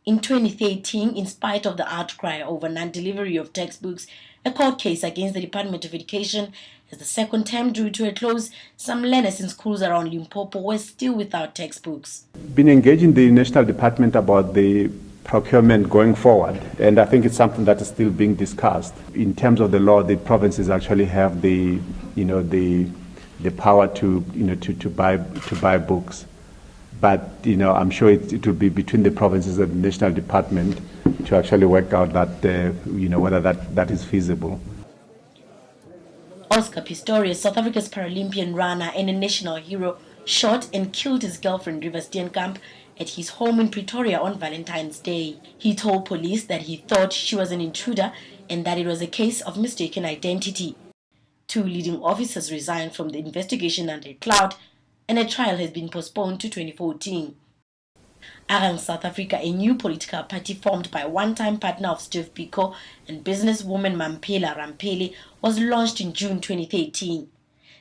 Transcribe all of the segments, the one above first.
In 2013, in spite of the outcry over non-delivery of textbooks, a court case against the Department of Education as the second term drew to a close, some learners in schools around Limpopo were still without textbooks. Been engaging the National Department about the procurement going forward, and I think it's something that is still being discussed. In terms of the law, the provinces actually have the power to buy books. But I'm sure it will be between the provinces and the National Department to actually work out that whether that is feasible. Oscar Pistorius, South Africa's Paralympian runner and a national hero, shot and killed his girlfriend River Steenkamp at his home in Pretoria on Valentine's Day. He told police that he thought she was an intruder and that it was a case of mistaken identity. 2 leading officers resigned from the investigation under a cloud, and a trial has been postponed to 2014. Arang South Africa, a new political party formed by one-time partner of Steve Biko and businesswoman Mamphela Ramphele, was launched in June 2013.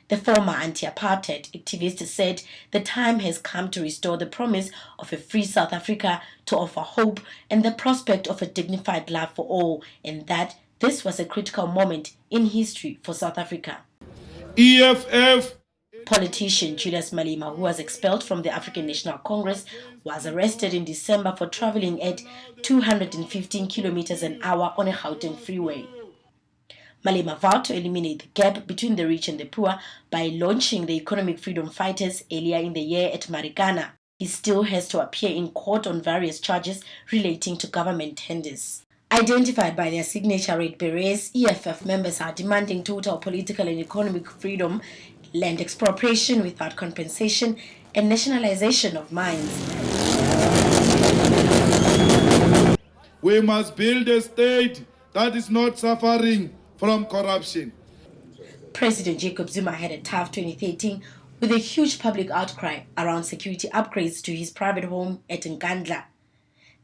The former anti-apartheid activist said the time has come to restore the promise of a free South Africa, to offer hope and the prospect of a dignified life for all, and that this was a critical moment in history for South Africa. EFF Politician Julius Malema, who was expelled from the African National Congress, was arrested in December for traveling at 215 kilometers an hour on a Gauteng freeway. Malema vowed to eliminate the gap between the rich and the poor by launching the Economic Freedom Fighters earlier in the year at Marikana. He still has to appear in court on various charges relating to government tenders. Identified by their signature red berets, EFF members are demanding total political and economic freedom, land expropriation without compensation, and nationalization of mines. We must build a state that is not suffering from corruption. President Jacob Zuma had a tough 2013 with a huge public outcry around security upgrades to his private home at Nkandla.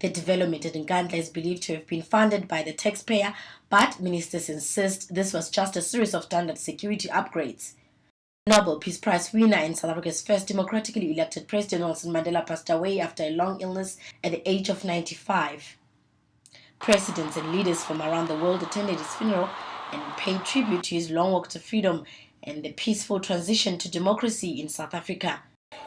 The development at Nkandla is believed to have been funded by the taxpayer, but ministers insist this was just a series of standard security upgrades. Nobel Peace Prize winner and South Africa's first democratically elected president Nelson Mandela passed away after a long illness at the age of 95. Presidents and leaders from around the world attended his funeral and paid tribute to his long walk to freedom and the peaceful transition to democracy in South Africa.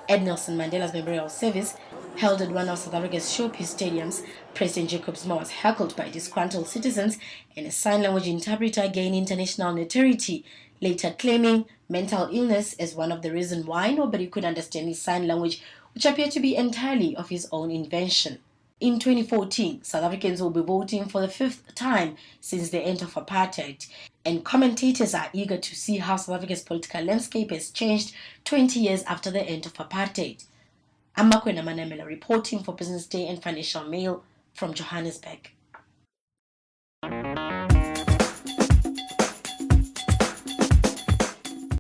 At Nelson Mandela's memorial service, held at one of South Africa's showpiece stadiums, President Jacob Zuma was heckled by disgruntled citizens, and a sign language interpreter gained international notoriety, later claiming mental illness as one of the reasons why nobody could understand his sign language, which appeared to be entirely of his own invention. In 2014, South Africans will be voting for the 5th time since the end of apartheid, and commentators are eager to see how South Africa's political landscape has changed 20 years after the end of apartheid. I'm Makwena Manamela reporting for Business Day and Financial Mail from Johannesburg.